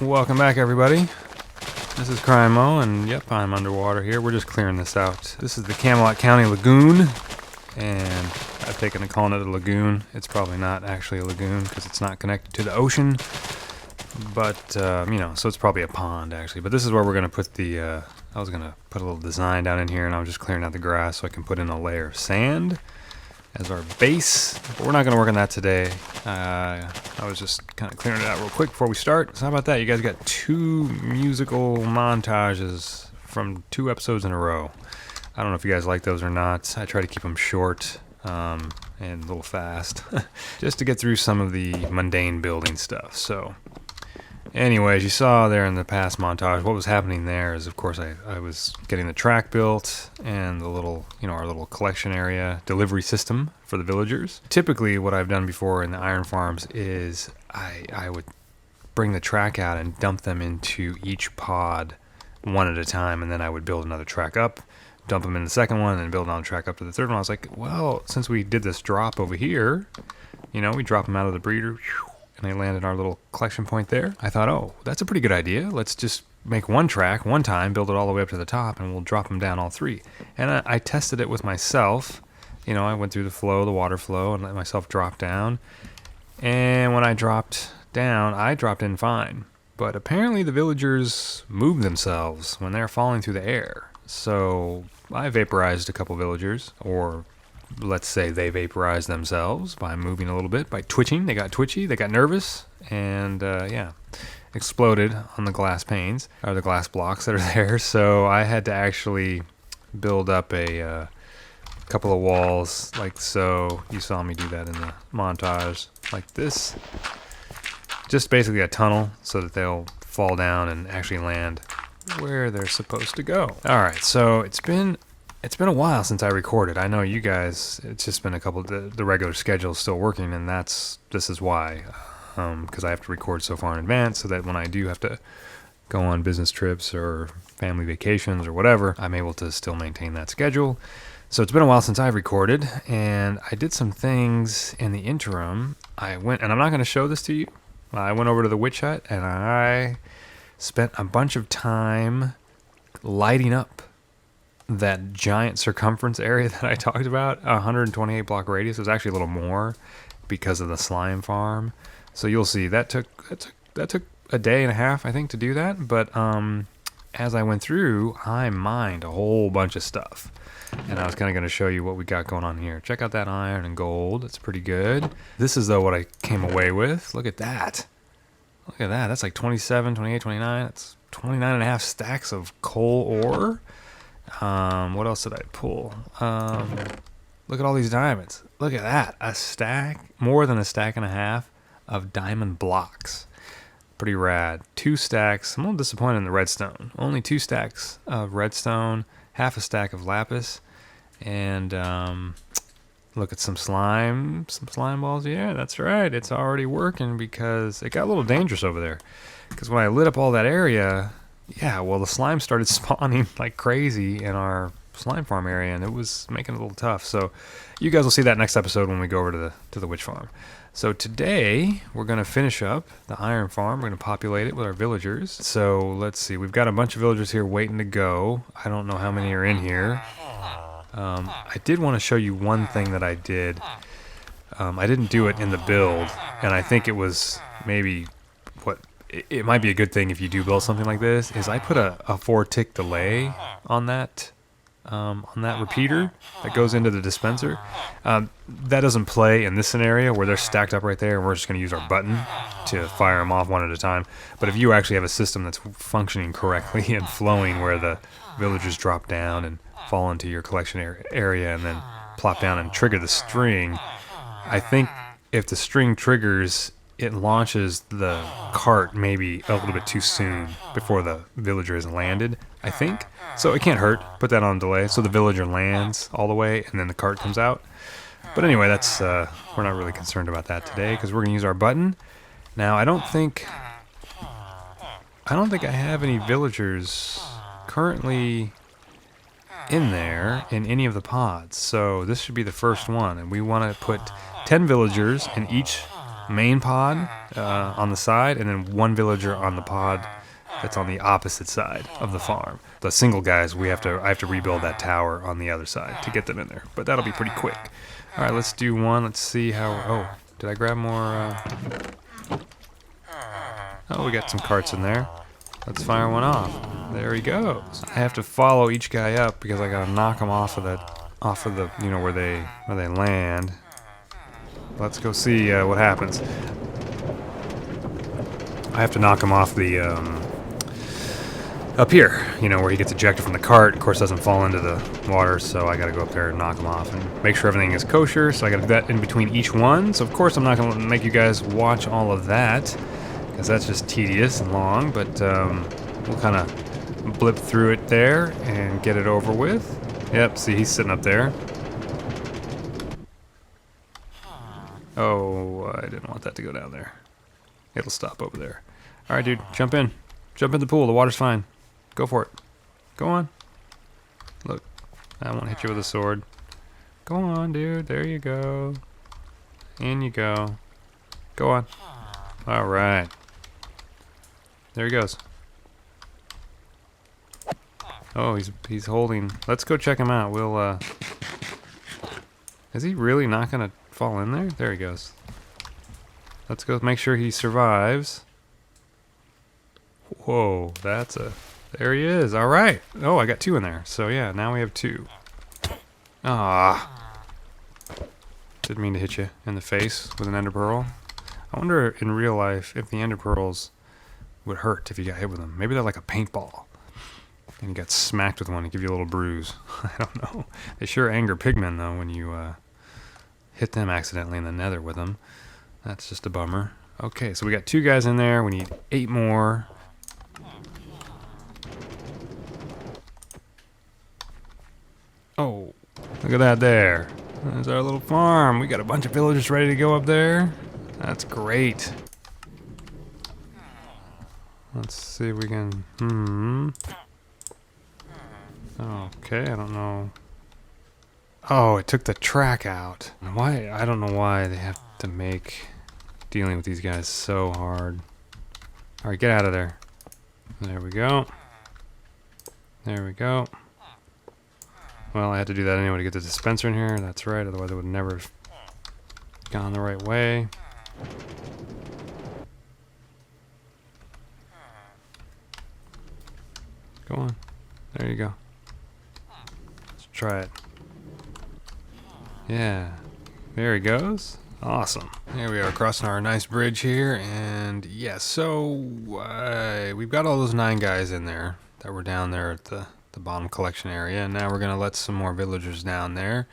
Welcome back, everybody. This is CryinMo, and yep, I'm underwater here. We're just clearing this out. This is the Camelot County Lagoon, and I've taken to calling it a lagoon. It's probably not actually a lagoon because it's not connected to the ocean, but you know, so it's probably a pond actually. But this is where we're gonna put the. I was gonna put a little design down in here, and I was just clearing out the grass so I can put in a layer of sand as our base, but we're not going to work on that today. I was just kind of clearing it out real quick before we start. So how about that? You guys got 2 musical montages from 2 episodes in a row. I don't know if you guys like those or not. I try to keep them short and a little fast just to get through some of the mundane building stuff. So anyways, you saw there in the past montage, what was happening there is, of course, I was getting the track built and the little, you know, our little collection area delivery system for the villagers. Typically, what I've done before in the iron farms is I would bring the track out and dump them into each pod one at a time, and then I would build another track up, dump them in the second one, and then build another track up to the third one. I was like, well, since we did this drop over here, you know, we drop them out of the breeder, and they landed our little collection point there. I thought, oh, that's a pretty good idea. Let's just make one track one time, build it all the way up to the top, and we'll drop them down all 3. And I tested it with myself. You know, I went through the flow, the water flow, and let myself drop down. And when I dropped down, I dropped in fine. But apparently the villagers move themselves when they're falling through the air. So I vaporized a couple villagers, or let's say they vaporized themselves by moving a little bit, by twitching. They got twitchy, they got nervous, and yeah, exploded on the glass panes, or the glass blocks that are there. So I had to actually build up a couple of walls like so. You saw me do that in the montage, like this. Just basically a tunnel so that they'll fall down and actually land where they're supposed to go. Alright, so it's been a while since I recorded. I know you guys, it's just been a couple, the regular schedule is still working, and this is why. Because I have to record so far in advance so that when I do have to go on business trips or family vacations or whatever, I'm able to still maintain that schedule. So it's been a while since I've recorded, and I did some things in the interim. I went, and I'm not going to show this to you. I went over to the witch hut, and I spent a bunch of time lighting up that giant circumference area that I talked about, 128 block radius. It was actually a little more because of the slime farm. So you'll see that took a day and a half, I think, to do that. But as I went through, I mined a whole bunch of stuff, and I was kind of going to show you what we got going on here. Check out that iron and gold. It's pretty good. This is though what I came away with. Look at that. Look at that. That's like 27, 28, 29. That's 29 and a half stacks of coal ore. What else did I pull? Look at all these diamonds. Look at that. A stack, more than a stack and a half of diamond blocks. Pretty rad. 2 stacks. I'm a little disappointed in the redstone. Only 2 stacks of redstone, half a stack of lapis, and look at some slime balls. Yeah, that's right. It's already working because it got a little dangerous over there. Because when I lit up all that area, yeah, well, the slime started spawning like crazy in our slime farm area, and it was making it a little tough. So you guys will see that next episode when we go over to the witch farm. So today we're going to finish up the iron farm. We're going to populate it with our villagers. So let's see. We've got a bunch of villagers here waiting to go. I don't know how many are in here. I did want to show you one thing that I did. I didn't do it in the build, and I think it was maybe what it might be a good thing if you do build something like this, is I put a 4-tick delay on that repeater that goes into the dispenser. That doesn't play in this scenario where they're stacked up right there, and we're just going to use our button to fire them off one at a time. But if you actually have a system that's functioning correctly and flowing, where the villagers drop down and fall into your collection area and then plop down and trigger the string, I think if the string triggers, it launches the cart maybe a little bit too soon before the villager has landed, I think. So it can't hurt. Put that on delay so the villager lands all the way and then the cart comes out. But anyway, that's we're not really concerned about that today because we're going to use our button. Now, I don't think I have any villagers currently in there in any of the pods. So this should be the first one, and we want to put 10 villagers in each main pod on the side, and then one villager on the pod that's on the opposite side of the farm. The single guys, I have to rebuild that tower on the other side to get them in there, but that'll be pretty quick. All right, let's do one. Let's see how. Oh, did I grab more? Oh, we got some carts in there. Let's fire one off. There he goes. I have to follow each guy up because I gotta knock them off of the where they land. Let's go see what happens. I have to knock him off the up here, where he gets ejected from the cart. Of course, doesn't fall into the water, so I gotta go up there and knock him off and make sure everything is kosher. So I gotta do that in between each one. So of course, I'm not gonna make you guys watch all of that because that's just tedious and long. But we'll kind of blip through it there and get it over with. Yep, see, he's sitting up there. Oh, I didn't want that to go down there. It'll stop over there. All right, dude, jump in. Jump in the pool. The water's fine. Go for it. Go on. Look, I won't hit you with a sword. Go on, dude. There you go. In you go. Go on. All right. There he goes. Oh, he's holding. Let's go check him out. We'll Is he really not gonna fall in there? There he goes. Let's go make sure he survives. Whoa, there he is. All right. Oh, I got 2 in there. So yeah, now we have 2. Ah. Didn't mean to hit you in the face with an ender pearl. I wonder in real life if the ender pearls would hurt if you got hit with them. Maybe they're like a paintball. And you got smacked with one and give you a little bruise. I don't know. They sure anger pigmen though when you hit them accidentally in the nether with them. That's just a bummer. Okay, so we got 2 guys in there. We need 8 more. Oh, look at that there. There's our little farm. We got a bunch of villagers ready to go up there. That's great. Let's see if we can... Okay, I don't know. Oh, it took the track out. Why? I don't know why they have to make dealing with these guys so hard. Alright, get out of there. There we go. There we go. Well, I had to do that anyway to get the dispenser in here. That's right, otherwise I would have never gone the right way. Go on. There you go. Let's try it. Yeah. There he goes. Awesome. Here we are crossing our nice bridge here, and yeah, so we've got all those 9 guys in there that were down there at the bottom collection area, and now we're going to let some more villagers down there.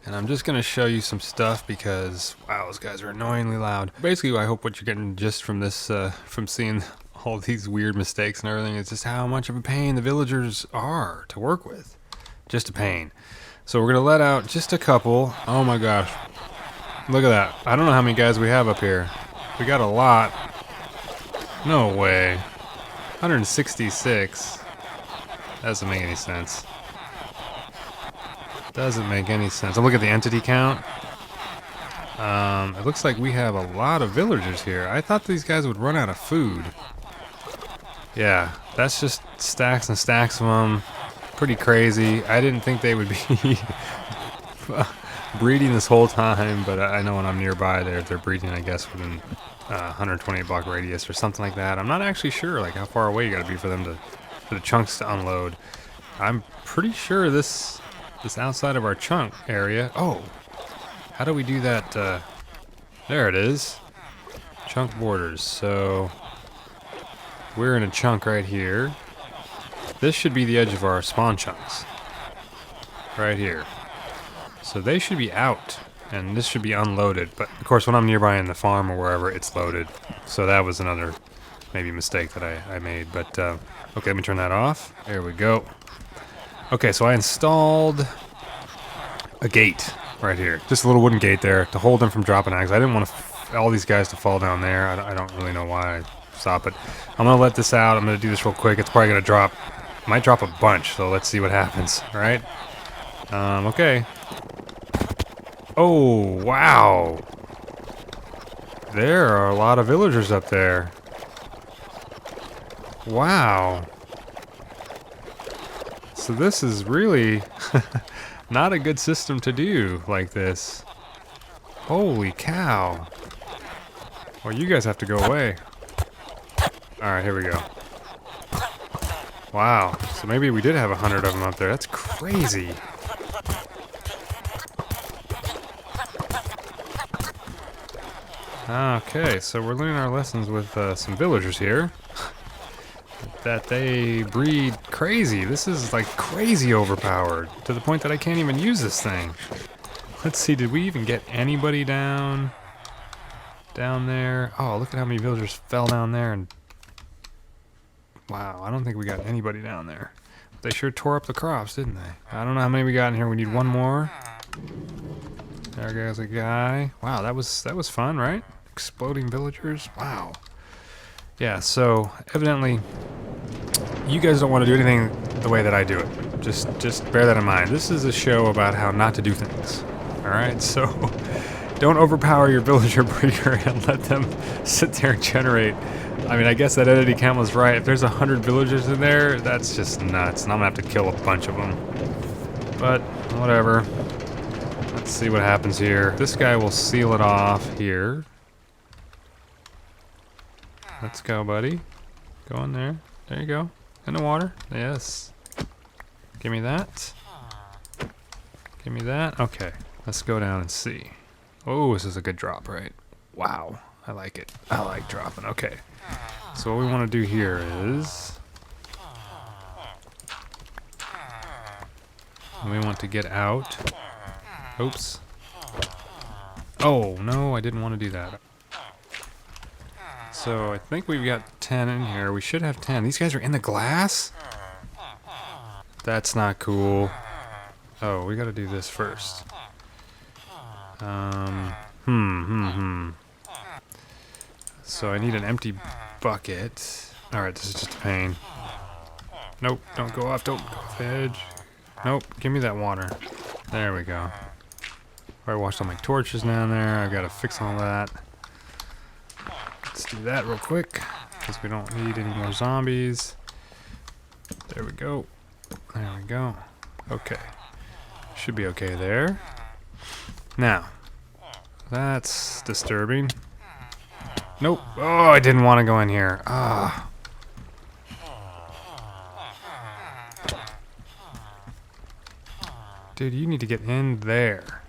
And I'm just going to show you some stuff because, wow, those guys are annoyingly loud. Basically, I hope what you're getting just from this, from seeing all these weird mistakes and everything, is just how much of a pain the villagers are to work with. Just a pain. So we're going to let out just a couple. Oh my gosh. Look at that. I don't know how many guys we have up here. We got a lot. No way. 166. That doesn't make any sense. Doesn't make any sense. I'll look at the entity count. It looks like we have a lot of villagers here. I thought these guys would run out of food. Yeah, that's just stacks and stacks of them. Pretty crazy. I didn't think they would be breeding this whole time, but I know when I'm nearby, they're breeding, I guess, within 120 block radius or something like that. I'm not actually sure like how far away you got to be for the chunks to unload. I'm pretty sure this outside of our chunk area. Oh, how do we do that? There it is. Chunk borders. So we're in a chunk right here. This should be the edge of our spawn chunks. Right here. So they should be out, and this should be unloaded. But of course, when I'm nearby in the farm or wherever, it's loaded. So that was another maybe mistake that I made. But okay, let me turn that off. There we go. Okay, so I installed a gate right here. Just a little wooden gate there to hold them from dropping eggs. I didn't want all these guys to fall down there. I don't really know why I stopped it. I'm going to let this out. I'm going to do this real quick. It's probably going to drop. Might drop a bunch, so let's see what happens. All right. Okay. Oh, wow. There are a lot of villagers up there. Wow. So this is really not a good system to do like this. Holy cow. Well, you guys have to go away. Alright, here we go. Wow. So maybe we did have 100 of them up there. That's crazy. Okay, so we're learning our lessons with some villagers here. That they breed crazy. This is like crazy overpowered to the point that I can't even use this thing. Let's see, did we even get anybody down there? Oh, look at how many villagers fell down there. And wow, I don't think we got anybody down there. They sure tore up the crops, didn't they? I don't know how many we got in here. We need one more. There goes a guy. Wow, that was fun, right? Exploding villagers. Wow. Yeah, so evidently you guys don't want to do anything the way that I do it. Just bear that in mind. This is a show about how not to do things. Alright, so don't overpower your villager breeder and let them sit there and generate. I mean, I guess that entity count was right. If there's 100 villagers in there, that's just nuts. And I'm gonna have to kill a bunch of them. But, whatever. Let's see what happens here. This guy will seal it off here. Let's go, buddy. Go in there. There you go. In the water. Yes. Give me that. Give me that. Okay. Let's go down and see. Oh, this is a good drop, right? Wow. I like it. I like dropping. Okay. So what we want to do here is... we want to get out. Oops. Oh, no, I didn't want to do that. So I think we've got 10 in here. We should have 10. These guys are in the glass? That's not cool. Oh, we gotta do this first. So I need an empty bucket. Alright, this is just a pain. Nope, don't go off, don't go off the edge. Nope, give me that water. There we go. I washed all my torches down there. I've got to fix all that. Let's do that real quick, because we don't need any more zombies. There we go. There we go. Okay. Should be okay there. Now, that's disturbing. Nope. Oh, I didn't want to go in here. Ah. Dude, you need to get in there.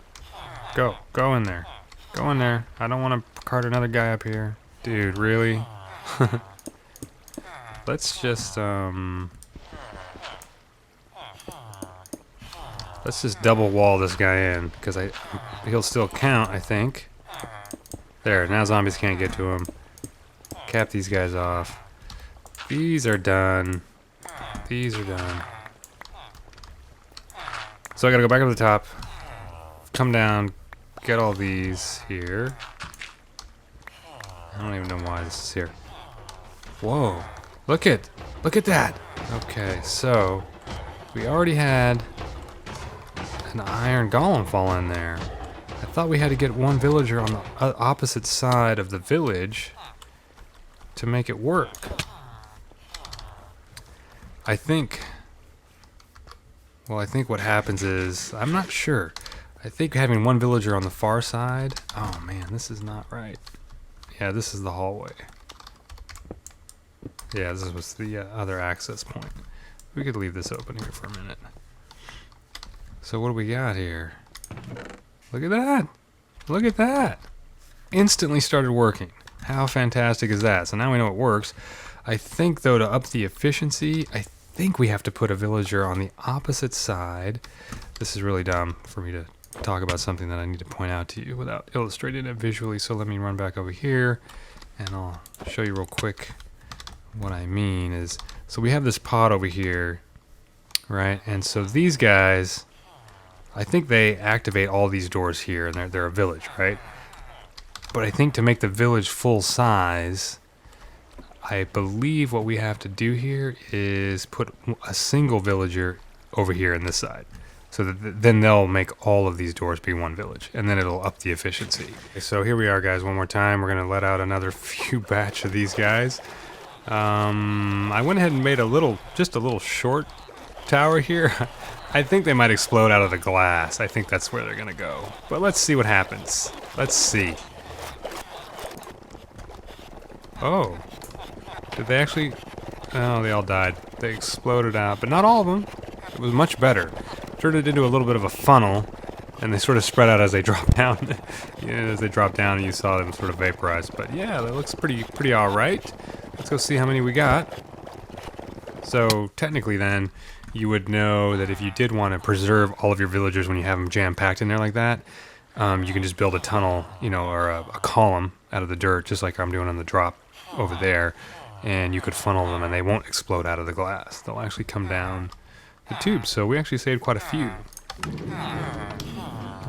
Go. Go in there. Go in there. I don't want to cart another guy up here. Dude, really? Let's just double wall this guy in, because he'll still count, I think. There, now zombies can't get to him. Cap these guys off. These are done. These are done. So I gotta go back up to the top, come down, get all these here. I don't even know why this is here. Whoa, look at that. Okay, so we already had an iron golem fall in there. I thought we had to get one villager on the opposite side of the village to make it work. I think what happens is, I'm not sure. I think having one villager on the far side. Oh man, this is not right. Yeah, this is the hallway. Yeah, this was the other access point. We could leave this open here for a minute. So what do we got here? Look at that! Look at that! Instantly started working. How fantastic is that? So now we know it works. I think though, to up the efficiency, I think we have to put a villager on the opposite side. This is really dumb for me to talk about something that I need to point out to you without illustrating it visually. So let me run back over here and I'll show you real quick what I mean is, so we have this pod over here, right? And so these guys, I think they activate all these doors here, and they're a village, right? But I think to make the village full size, I believe what we have to do here is put a single villager over here on this side. So that then they'll make all of these doors be one village, and then it'll up the efficiency. So here we are, guys. One more time, we're gonna let out another few batch of these guys. I went ahead and made just a little short tower here. I think they might explode out of the glass. I think that's where they're gonna go. But let's see what happens. Let's see. Oh, did they actually? Oh, they all died. They exploded out, but not all of them. It was much better. Turned it into a little bit of a funnel, and they sort of spread out as they drop down. As they drop down, and you saw them sort of vaporize. But yeah, that looks pretty all right. Let's go see how many we got. So technically, then you would know that if you did want to preserve all of your villagers when you have them jam-packed in there like that, you can just build a tunnel, or a column out of the dirt, just like I'm doing on the drop over there, and you could funnel them, and they won't explode out of the glass. They'll actually come down the tube. So we actually saved quite a few.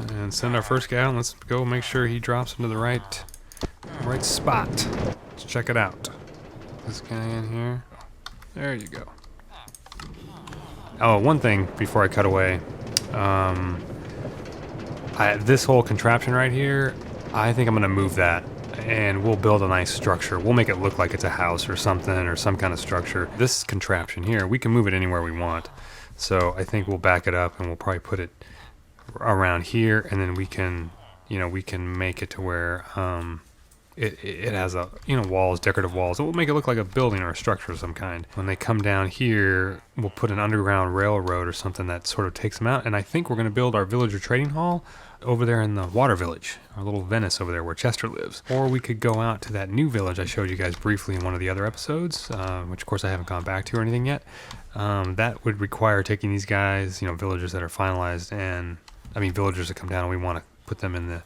And send our first guy out. Let's go make sure he drops into the right spot. Let's check it out. This guy in here. There you go. Oh, one thing before I cut away. This whole contraption right here, I think I'm going to move that. And we'll build a nice structure. We'll make it look like it's a house or something, or some kind of structure. This contraption here, we can move it anywhere we want. So I think we'll back it up, and we'll probably put it around here, and then we can make it to where it has walls, decorative walls. It will make it look like a building or a structure of some kind. When they come down here, we'll put an underground railroad or something that sort of takes them out. And I think we're going to build our villager trading hall over there in the water village, our little Venice over there where Chester lives. Or we could go out to that new village I showed you guys briefly in one of the other episodes, which of course I haven't gone back to or anything yet. That would require taking these guys, villagers that are finalized, and villagers that come down, and we want to put them in the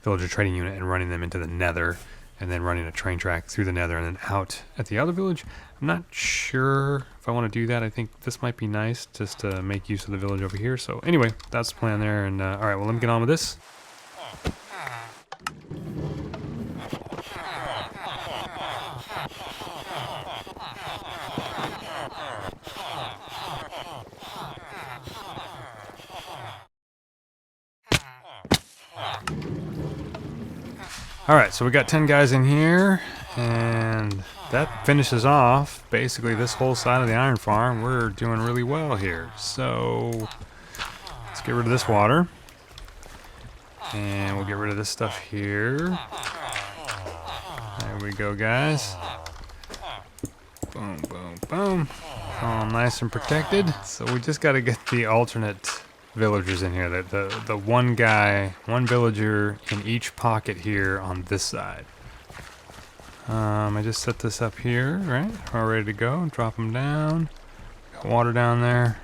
villager trading unit and running them into the nether, and then running a train track through the nether and then out at the other village. I'm not sure if I want to do that. I think this might be nice just to make use of the village over here. So anyway, that's the plan there. And all right, well, let me get on with this. All right, so we got 10 guys in here, and that finishes off basically this whole side of the iron farm. We're doing really well here. So let's get rid of this water, and we'll get rid of this stuff here. There we go, guys. Boom, boom, boom. All nice and protected. So we just got to get the alternate villagers in here. The one villager in each pocket here on this side. I just set this up here, right? We're ready to go. Drop them down. Got water down there.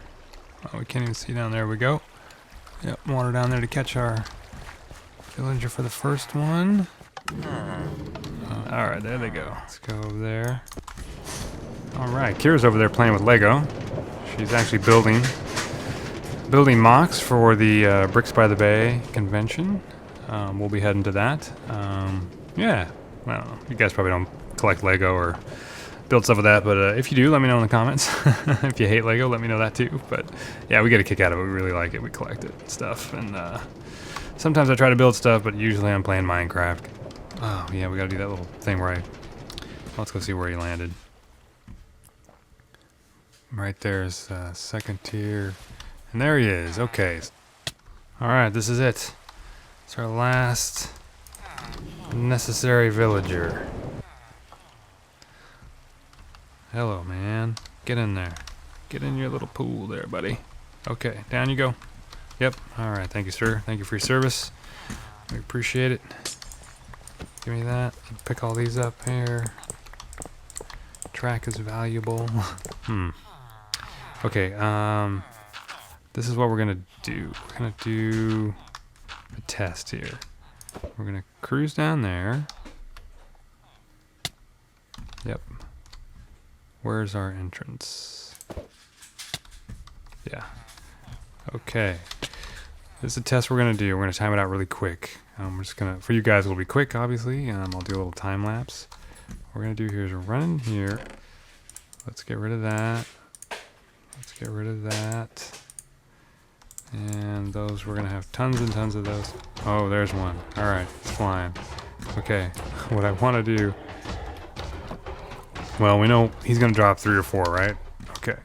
Oh, we can't even see down there. We go. Yep, water down there to catch our villager for the first one. Alright, there they go. Let's go over there. Alright, Kira's over there playing with Lego. She's actually building mocks for the Bricks by the Bay convention. We'll be heading to that. Yeah, I don't know. You guys probably don't collect Lego or build stuff with that, but if you do, let me know in the comments. If you hate Lego, let me know that too. But yeah, we get a kick out of it. We really like it. We collect it and stuff. And sometimes I try to build stuff, but usually I'm playing Minecraft. Oh yeah, we gotta do that little thing where let's go see where he landed. Right there's second tier. And there he is. Okay. Alright, this is it. It's our last necessary villager. Hello, man. Get in there. Get in your little pool there, buddy. Okay, down you go. Yep. Alright, thank you, sir. Thank you for your service. We appreciate it. Give me that. Pick all these up here. Track is valuable. Okay, this is what we're gonna do. We're gonna do a test here. We're gonna cruise down there. Yep. Where's our entrance? Yeah. Okay. This is a test we're gonna do. We're gonna time it out really quick. We're just gonna, for you guys, it'll be quick, obviously. I'll do a little time lapse. What we're gonna do here is we're running here. Let's get rid of that. Let's get rid of that. And those, we're gonna have tons and tons of those. Oh, there's one. Alright, it's flying. Okay, what I want to do... Well, we know he's gonna drop 3 or 4, right? Okay.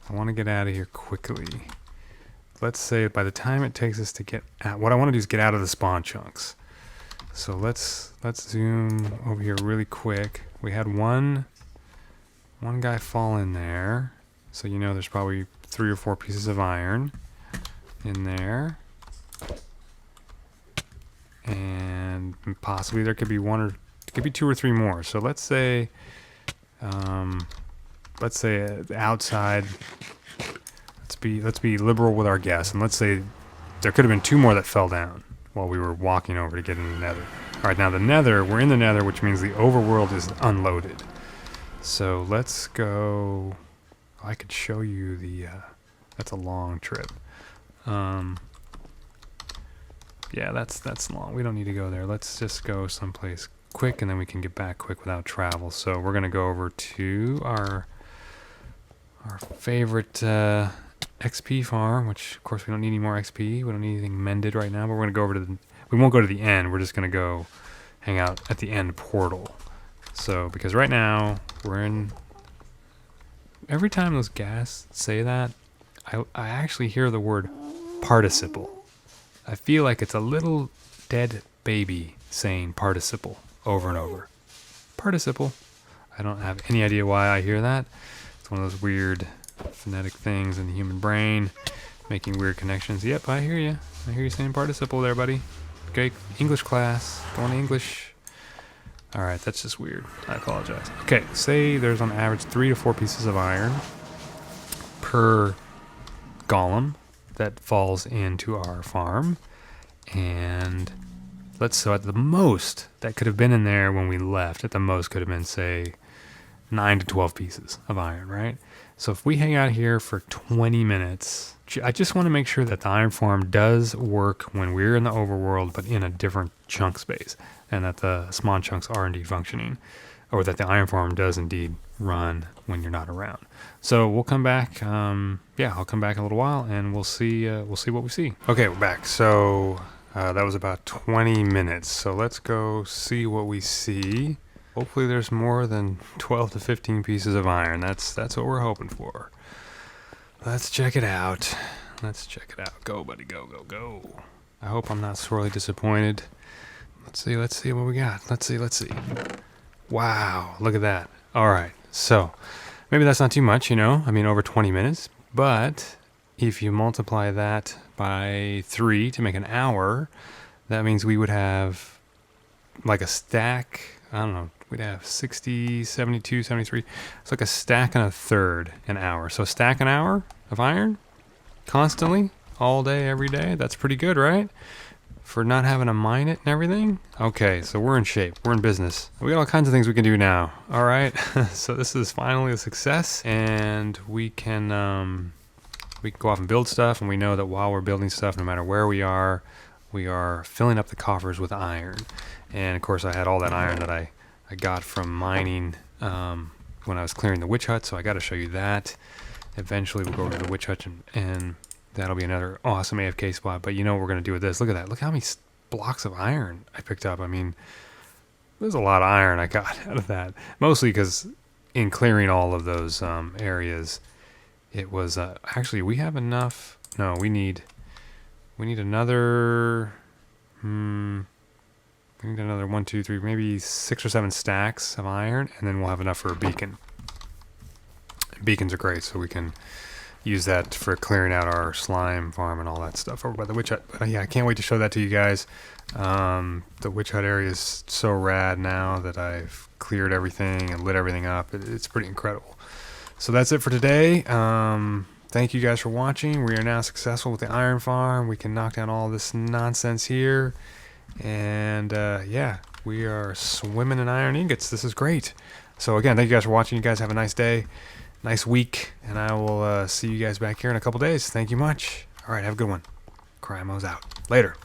I want to get out of here quickly. Let's say by the time it takes us to get out... What I want to do is get out of the spawn chunks. So let's zoom over here really quick. We had one guy fall in there. So you know there's probably 3 or 4 pieces of iron in there. And possibly there could be 1 or it could be 2 or 3 more. So let's say outside, let's be liberal with our guess, and let's say there could have been 2 more that fell down while we were walking over to get in the nether. Alright, now the nether, we're in the nether, which means the overworld is unloaded. So let's go... I could show you the... that's a long trip. Yeah, that's long. We don't need to go there. Let's just go someplace quick, and then we can get back quick without travel. So we're going to go over to our favorite XP farm, which, of course, we don't need any more XP. We don't need anything mended right now, but we're going to go over to the... We won't go to the end. We're just going to go hang out at the end portal. So, because right now, we're in... Every time those gas say that, I actually hear the word participle. I feel like it's a little dead baby saying participle over and over. Participle. I don't have any idea why I hear that. It's one of those weird phonetic things in the human brain, making weird connections. Yep, I hear you. I hear you saying participle there, buddy. Okay, English class. Going to English. Alright, that's just weird. I apologize. Okay, say there's on average 3 to 4 pieces of iron per golem that falls into our farm. And so at the most, that could have been in there when we left. At the most could have been, say, 9 to 12 pieces of iron, right? So if we hang out here for 20 minutes, I just want to make sure that the iron farm does work when we're in the overworld, but in a different chunk space, and that the spawn chunks are indeed functioning, or that the iron farm does indeed run when you're not around. So we'll come back. Yeah, I'll come back in a little while, and we'll see what we see. Okay, we're back. So that was about 20 minutes. So let's go see what we see. Hopefully there's more than 12 to 15 pieces of iron. That's what we're hoping for. Let's check it out. Let's check it out. Go, buddy. Go, go, go. I hope I'm not sorely disappointed. Let's see what we got. Let's see. Wow, look at that. All right, so maybe that's not too much, you know. I mean, over 20 minutes. But if you multiply that by 3 to make an hour, that means we would have like a stack. I don't know. We'd have 60, 72, 73. It's like a stack and a third an hour. So a stack an hour of iron constantly, all day, every day. That's pretty good, right? For not having to mine it and everything. Okay, so we're in shape. We're in business. We got all kinds of things we can do now. All right. So this is finally a success, and we can go off and build stuff. And we know that while we're building stuff, no matter where we are filling up the coffers with iron. And of course, I had all that iron that I got from mining when I was clearing the witch hut, so I got to show you that. Eventually we'll go over to the witch hut and that'll be another awesome AFK spot. But you know what we're going to do with this. Look at that. Look how many blocks of iron I picked up. I mean, there's a lot of iron I got out of that. Mostly because in clearing all of those areas, it was actually we have enough. No, we need another... We need another 1, 2, 3, maybe 6 or 7 stacks of iron, and then we'll have enough for a beacon. Beacons are great, so we can use that for clearing out our slime farm and all that stuff over by the witch hut. But yeah, I can't wait to show that to you guys. The witch hut area is so rad now that I've cleared everything and lit everything up. It's pretty incredible. So that's it for today. Thank you guys for watching. We are now successful with the iron farm. We can knock down all this nonsense here. And yeah, we are swimming in iron ingots. This is great. So again, thank you guys for watching. You guys have a nice day, nice week, and I will see you guys back here in a couple days. Thank you much. All right, have a good one. CryinMo's out. Later.